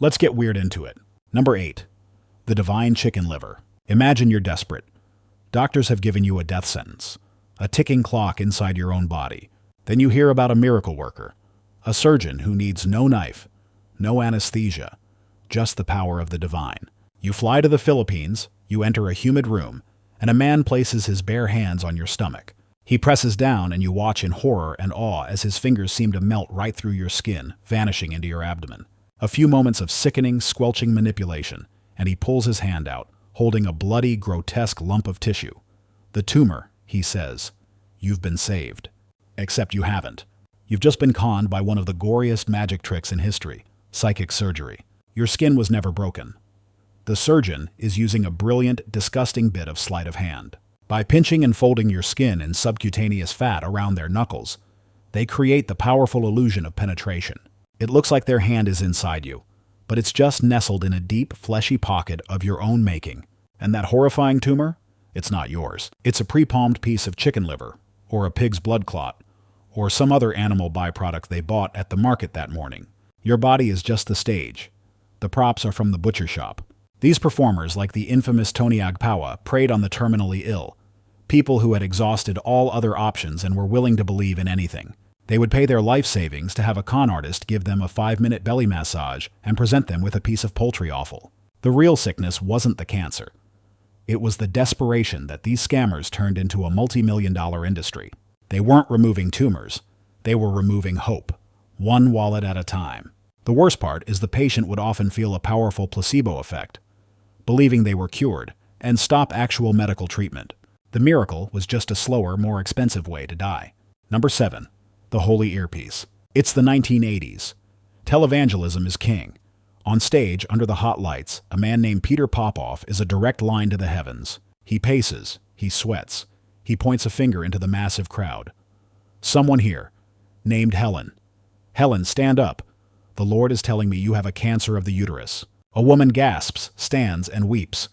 Let's get weird into it. Number 8. The divine chicken liver. Imagine you're desperate. Doctors have given you a death sentence, a ticking clock inside your own body. Then you hear about a miracle worker, a surgeon who needs no knife, no anesthesia, just the power of the divine. You fly to the Philippines, you enter a humid room, and a man places his bare hands on your stomach. He presses down and you watch in horror and awe as his fingers seem to melt right through your skin, vanishing into your abdomen. A few moments of sickening, squelching manipulation, and he pulls his hand out, holding a bloody, grotesque lump of tissue. The tumor, he says. You've been saved. Except you haven't. You've just been conned by one of the goriest magic tricks in history, psychic surgery. Your skin was never broken. The surgeon is using a brilliant, disgusting bit of sleight of hand. By pinching and folding your skin in subcutaneous fat around their knuckles, they create the powerful illusion of penetration. It looks like their hand is inside you, but it's just nestled in a deep, fleshy pocket of your own making. And that horrifying tumor? It's not yours. It's a pre-palmed piece of chicken liver, or a pig's blood clot, or some other animal byproduct they bought at the market that morning. Your body is just the stage. The props are from the butcher shop. These performers, like the infamous Tony Agpawa, preyed on the terminally ill, people who had exhausted all other options and were willing to believe in anything. They would pay their life savings to have a con artist give them a 5-minute belly massage and present them with a piece of poultry offal. The real sickness wasn't the cancer. It was the desperation that these scammers turned into a multi-million-dollar industry. They weren't removing tumors. They were removing hope, one wallet at a time. The worst part is the patient would often feel a powerful placebo effect, believing they were cured, and stop actual medical treatment. The miracle was just a slower, more expensive way to die. Number 7. The Holy Earpiece. It's the 1980s. Televangelism is king. On stage, under the hot lights, a man named Peter Popoff is a direct line to the heavens. He paces, he sweats, he points a finger into the massive crowd. Someone here, named Helen. Helen, stand up. The Lord is telling me you have a cancer of the uterus. A woman gasps, stands, and weeps.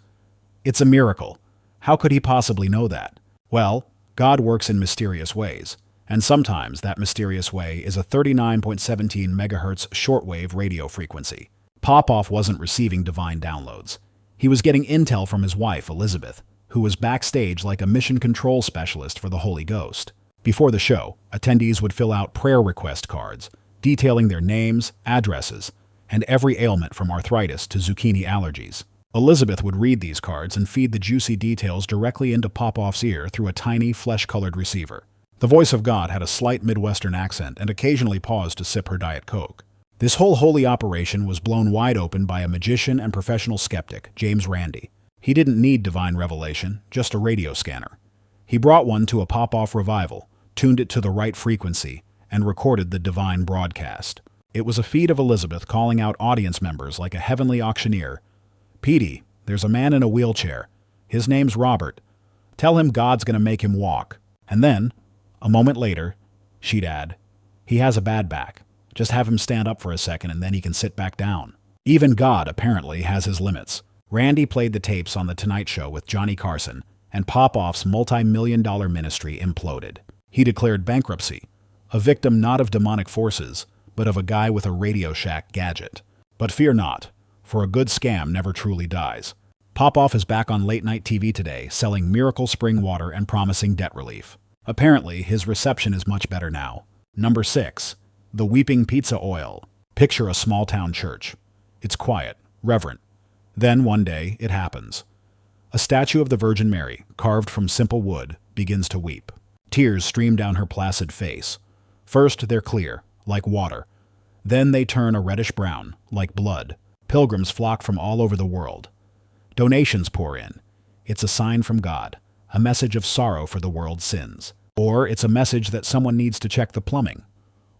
It's a miracle. How could he possibly know that? Well, God works in mysterious ways, and sometimes that mysterious way is a 39.17 megahertz shortwave radio frequency. Popoff wasn't receiving divine downloads. He was getting intel from his wife, Elizabeth, who was backstage like a mission control specialist for the Holy Ghost. Before the show, attendees would fill out prayer request cards, detailing their names, addresses, and every ailment from arthritis to zucchini allergies. Elizabeth would read these cards and feed the juicy details directly into Popoff's ear through a tiny, flesh-colored receiver. The voice of God had a slight Midwestern accent and occasionally paused to sip her Diet Coke. This whole holy operation was blown wide open by a magician and professional skeptic, James Randi. He didn't need divine revelation, just a radio scanner. He brought one to a Popoff revival, tuned it to the right frequency, and recorded the divine broadcast. It was a feed of Elizabeth calling out audience members like a heavenly auctioneer. Petey, there's a man in a wheelchair. His name's Robert. Tell him God's gonna make him walk. And then, a moment later, she'd add, he has a bad back. Just have him stand up for a second and then he can sit back down. Even God, apparently, has his limits. Randi played the tapes on The Tonight Show with Johnny Carson, and Popoff's multi-million-dollar ministry imploded. He declared bankruptcy, a victim not of demonic forces, but of a guy with a Radio Shack gadget. But fear not, for a good scam never truly dies. Popoff is back on late-night TV today, selling miracle spring water and promising debt relief. Apparently, his reception is much better now. Number 6. The Weeping Pizza Oil. Picture a small-town church. It's quiet, reverent. Then, one day, it happens. A statue of the Virgin Mary, carved from simple wood, begins to weep. Tears stream down her placid face. First, they're clear, like water. Then they turn a reddish-brown, like blood. Pilgrims flock from all over the world. Donations pour in. It's a sign from God, a message of sorrow for the world's sins. Or it's a message that someone needs to check the plumbing.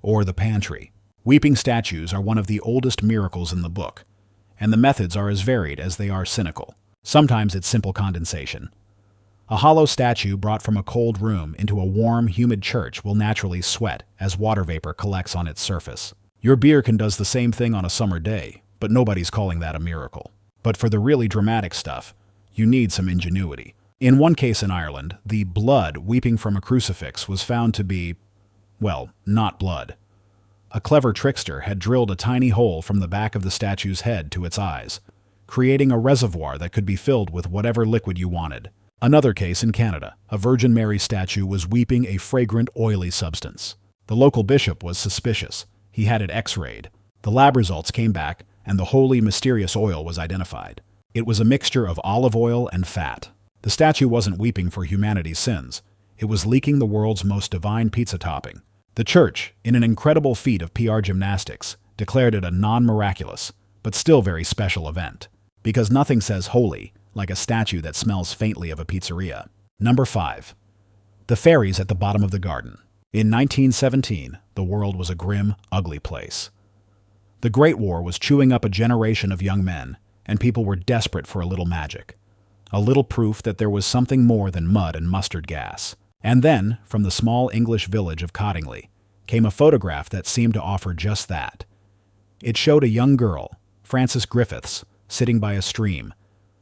Or the pantry. Weeping statues are one of the oldest miracles in the book, and the methods are as varied as they are cynical. Sometimes it's simple condensation. A hollow statue brought from a cold room into a warm, humid church will naturally sweat as water vapor collects on its surface. Your beer can does the same thing on a summer day, but nobody's calling that a miracle. But for the really dramatic stuff, you need some ingenuity. In one case in Ireland, the blood weeping from a crucifix was found to be, well, not blood. A clever trickster had drilled a tiny hole from the back of the statue's head to its eyes, creating a reservoir that could be filled with whatever liquid you wanted. Another case in Canada, a Virgin Mary statue was weeping a fragrant, oily substance. The local bishop was suspicious. He had it x-rayed. The lab results came back, and the holy, mysterious oil was identified. It was a mixture of olive oil and fat. The statue wasn't weeping for humanity's sins. It was leaking the world's most divine pizza topping. The church, in an incredible feat of PR gymnastics, declared it a non-miraculous, but still very special event. Because nothing says holy like a statue that smells faintly of a pizzeria. Number 5. The Fairies at the Bottom of the Garden. In 1917, the world was a grim, ugly place. The Great War was chewing up a generation of young men, and people were desperate for a little magic. A little proof that there was something more than mud and mustard gas. And then, from the small English village of Cottingley, came a photograph that seemed to offer just that. It showed a young girl, Frances Griffiths, sitting by a stream,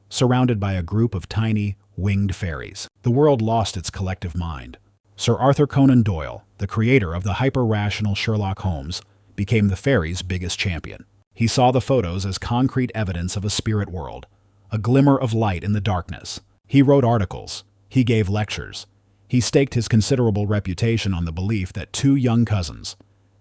surrounded by a group of tiny, winged fairies. The world lost its collective mind. Sir Arthur Conan Doyle, the creator of the hyper-rational Sherlock Holmes, became the fairies' biggest champion. He saw the photos as concrete evidence of a spirit world, a glimmer of light in the darkness. He wrote articles. He gave lectures. He staked his considerable reputation on the belief that two young cousins,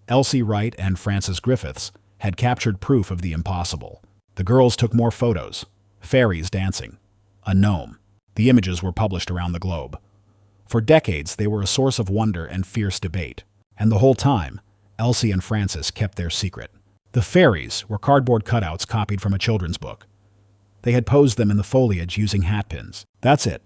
Elsie Wright and Frances Griffiths, had captured proof of the impossible. The girls took more photos. Fairies dancing. A gnome. The images were published around the globe. For decades, they were a source of wonder and fierce debate. And the whole time, Elsie and Frances kept their secret. The fairies were cardboard cutouts copied from a children's book. They had posed them in the foliage using hat pins. That's it.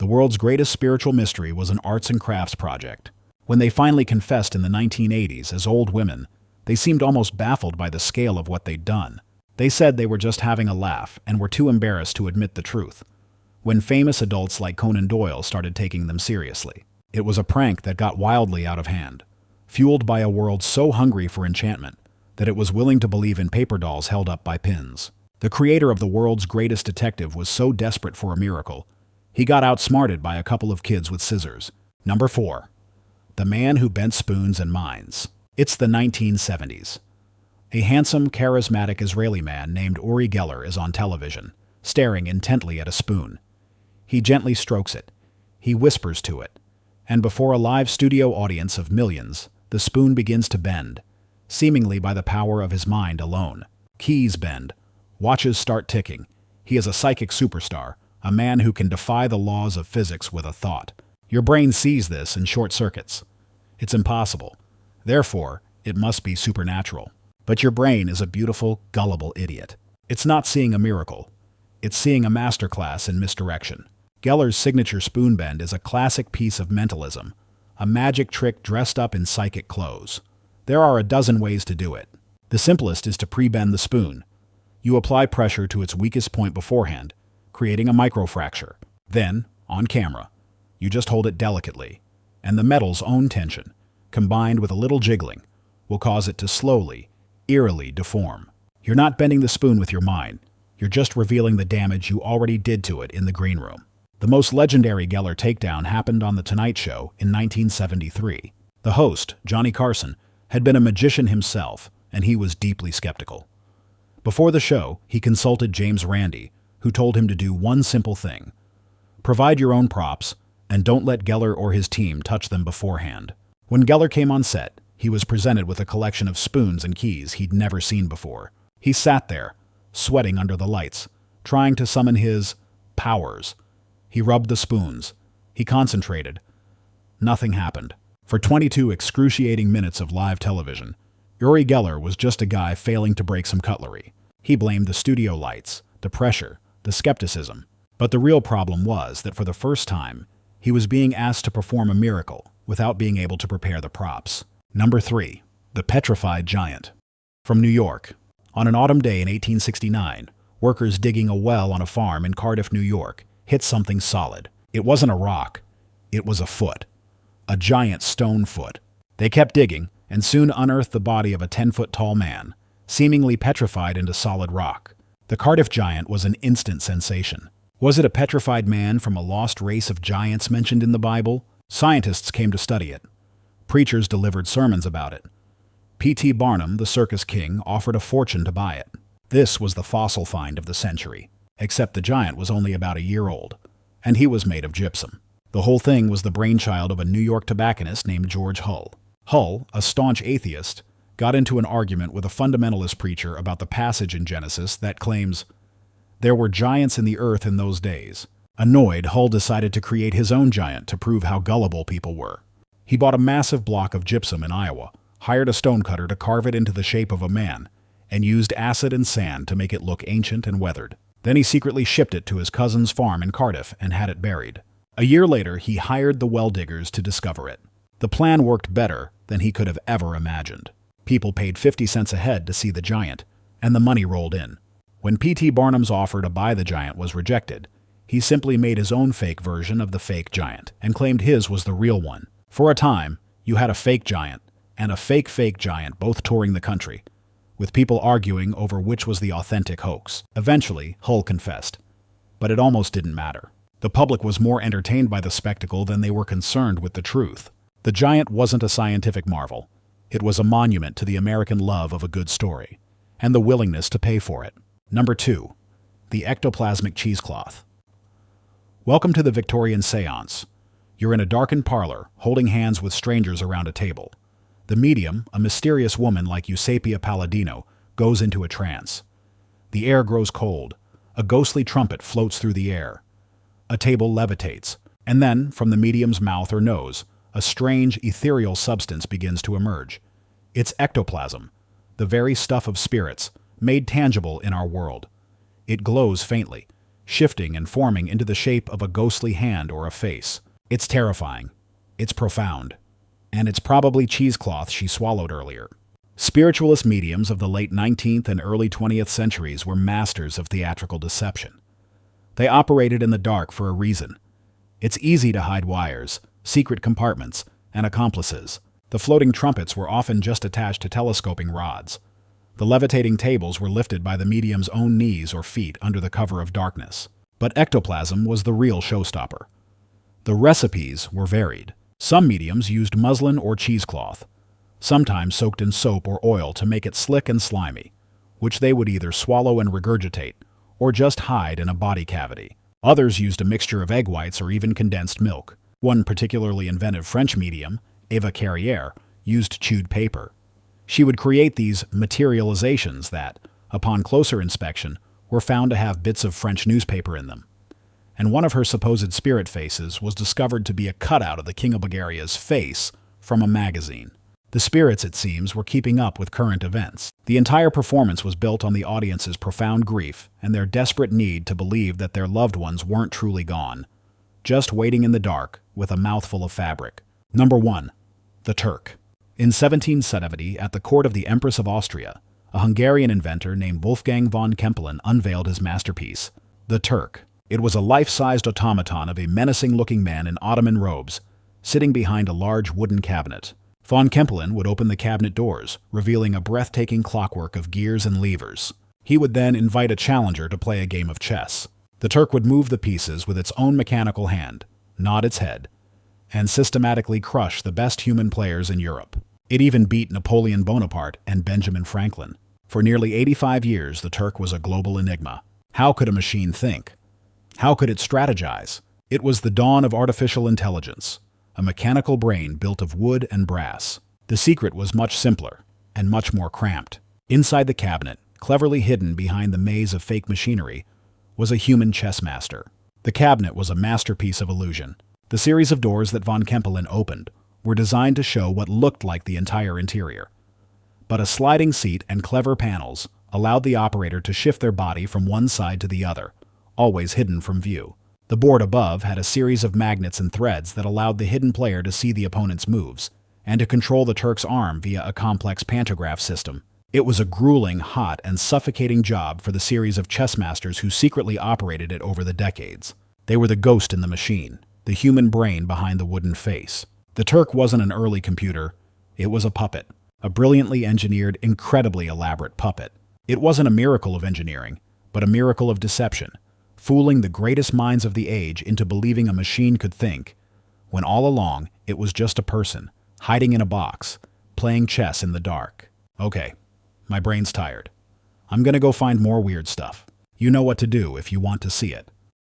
The world's greatest spiritual mystery was an arts and crafts project. When they finally confessed in the 1980s as old women, they seemed almost baffled by the scale of what they'd done. They said they were just having a laugh and were too embarrassed to admit the truth. When famous adults like Conan Doyle started taking them seriously, it was a prank that got wildly out of hand, fueled by a world so hungry for enchantment that it was willing to believe in paper dolls held up by pins. The creator of the world's greatest detective was so desperate for a miracle, he got outsmarted by a couple of kids with scissors. Number 4. The Man Who Bent Spoons and Minds. It's the 1970s. A handsome, charismatic Israeli man named Uri Geller is on television, staring intently at a spoon. He gently strokes it. He whispers to it. And before a live studio audience of millions, the spoon begins to bend, seemingly by the power of his mind alone. Keys bend. Watches start ticking. He is a psychic superstar, a man who can defy the laws of physics with a thought. Your brain sees this in short circuits. It's impossible. Therefore, it must be supernatural. But your brain is a beautiful, gullible idiot. It's not seeing a miracle. It's seeing a masterclass in misdirection. Geller's signature spoon bend is a classic piece of mentalism, a magic trick dressed up in psychic clothes. There are a dozen ways to do it. The simplest is to pre-bend the spoon. You apply pressure to its weakest point beforehand, creating a microfracture. Then, on camera, you just hold it delicately, and the metal's own tension, combined with a little jiggling, will cause it to slowly, eerily deform. You're not bending the spoon with your mind. You're just revealing the damage you already did to it in the green room. The most legendary Geller takedown happened on The Tonight Show in 1973. The host, Johnny Carson, had been a magician himself, and he was deeply skeptical. Before the show, he consulted James Randi, who told him to do one simple thing. Provide your own props, and don't let Geller or his team touch them beforehand. When Geller came on set, he was presented with a collection of spoons and keys he'd never seen before. He sat there, sweating under the lights, trying to summon his powers. He rubbed the spoons. He concentrated. Nothing happened. For 22 excruciating minutes of live television, Uri Geller was just a guy failing to break some cutlery. He blamed the studio lights, the pressure, the skepticism. But the real problem was that for the first time, he was being asked to perform a miracle without being able to prepare the props. Number 3. The Petrified Giant. From New York. On an autumn day in 1869, workers digging a well on a farm in Cardiff, New York, hit something solid. It wasn't a rock. It was a foot. A giant stone foot. They kept digging and soon unearthed the body of a 10-foot-tall man, seemingly petrified into solid rock. The Cardiff giant was an instant sensation. Was it a petrified man from a lost race of giants mentioned in the Bible? Scientists came to study it. Preachers delivered sermons about it. P.T. Barnum, the circus king, offered a fortune to buy it. This was the fossil find of the century, except the giant was only about a year old, and he was made of gypsum. The whole thing was the brainchild of a New York tobacconist named George Hull. Hull, a staunch atheist, got into an argument with a fundamentalist preacher about the passage in Genesis that claims, "There were giants in the earth in those days." Annoyed, Hull decided to create his own giant to prove how gullible people were. He bought a massive block of gypsum in Iowa, hired a stonecutter to carve it into the shape of a man, and used acid and sand to make it look ancient and weathered. Then he secretly shipped it to his cousin's farm in Cardiff and had it buried. A year later, he hired the well diggers to discover it. The plan worked better than he could have ever imagined. People paid 50 cents a head to see the giant, and the money rolled in. When P.T. Barnum's offer to buy the giant was rejected, he simply made his own fake version of the fake giant and claimed his was the real one. For a time, you had a fake giant and a fake giant both touring the country, with people arguing over which was the authentic hoax. Eventually, Hull confessed, but it almost didn't matter. The public was more entertained by the spectacle than they were concerned with the truth. The giant wasn't a scientific marvel. It was a monument to the American love of a good story, and the willingness to pay for it. Number 2. The Ectoplasmic Cheesecloth. Welcome to the Victorian Seance. You're in a darkened parlor, holding hands with strangers around a table. The medium, a mysterious woman like Eusapia Palladino, goes into a trance. The air grows cold. A ghostly trumpet floats through the air. A table levitates, and then, from the medium's mouth or nose, a strange, ethereal substance begins to emerge. It's ectoplasm, the very stuff of spirits, made tangible in our world. It glows faintly, shifting and forming into the shape of a ghostly hand or a face. It's terrifying. It's profound. And it's probably cheesecloth she swallowed earlier. Spiritualist mediums of the late 19th and early 20th centuries were masters of theatrical deception. They operated in the dark for a reason. It's easy to hide wires, secret compartments, and accomplices. The floating trumpets were often just attached to telescoping rods. The levitating tables were lifted by the medium's own knees or feet under the cover of darkness. But ectoplasm was the real showstopper. The recipes were varied. Some mediums used muslin or cheesecloth, sometimes soaked in soap or oil to make it slick and slimy, which they would either swallow and regurgitate, or just hide in a body cavity. Others used a mixture of egg whites or even condensed milk. One particularly inventive French medium, Eva Carrière, used chewed paper. She would create these materializations that, upon closer inspection, were found to have bits of French newspaper in them. And one of her supposed spirit faces was discovered to be a cutout of the King of Bulgaria's face from a magazine. The spirits, it seems, were keeping up with current events. The entire performance was built on the audience's profound grief and their desperate need to believe that their loved ones weren't truly gone, just waiting in the dark with a mouthful of fabric. Number 1. The Turk. In 1770, at the court of the Empress of Austria, a Hungarian inventor named Wolfgang von Kempelen unveiled his masterpiece, the Turk. It was a life-sized automaton of a menacing-looking man in Ottoman robes, sitting behind a large wooden cabinet. Von Kempelen would open the cabinet doors, revealing a breathtaking clockwork of gears and levers. He would then invite a challenger to play a game of chess. The Turk would move the pieces with its own mechanical hand, nod its head, and systematically crush the best human players in Europe. It even beat Napoleon Bonaparte and Benjamin Franklin. For nearly 85 years, the Turk was a global enigma. How could a machine think? How could it strategize? It was the dawn of artificial intelligence, a mechanical brain built of wood and brass. The secret was much simpler and much more cramped. Inside the cabinet, cleverly hidden behind the maze of fake machinery, was a human chess master. The cabinet was a masterpiece of illusion. The series of doors that von Kempelen opened were designed to show what looked like the entire interior. But a sliding seat and clever panels allowed the operator to shift their body from one side to the other, always hidden from view. The board above had a series of magnets and threads that allowed the hidden player to see the opponent's moves, and to control the Turk's arm via a complex pantograph system. It was a grueling, hot, and suffocating job for the series of chess masters who secretly operated it over the decades. They were the ghost in the machine, the human brain behind the wooden face. The Turk wasn't an early computer, it was a puppet, a brilliantly engineered, incredibly elaborate puppet. It wasn't a miracle of engineering, but a miracle of deception, fooling the greatest minds of the age into believing a machine could think, when all along it was just a person, hiding in a box, playing chess in the dark. Okay, my brain's tired. I'm gonna go find more weird stuff. You know what to do if you want to see it.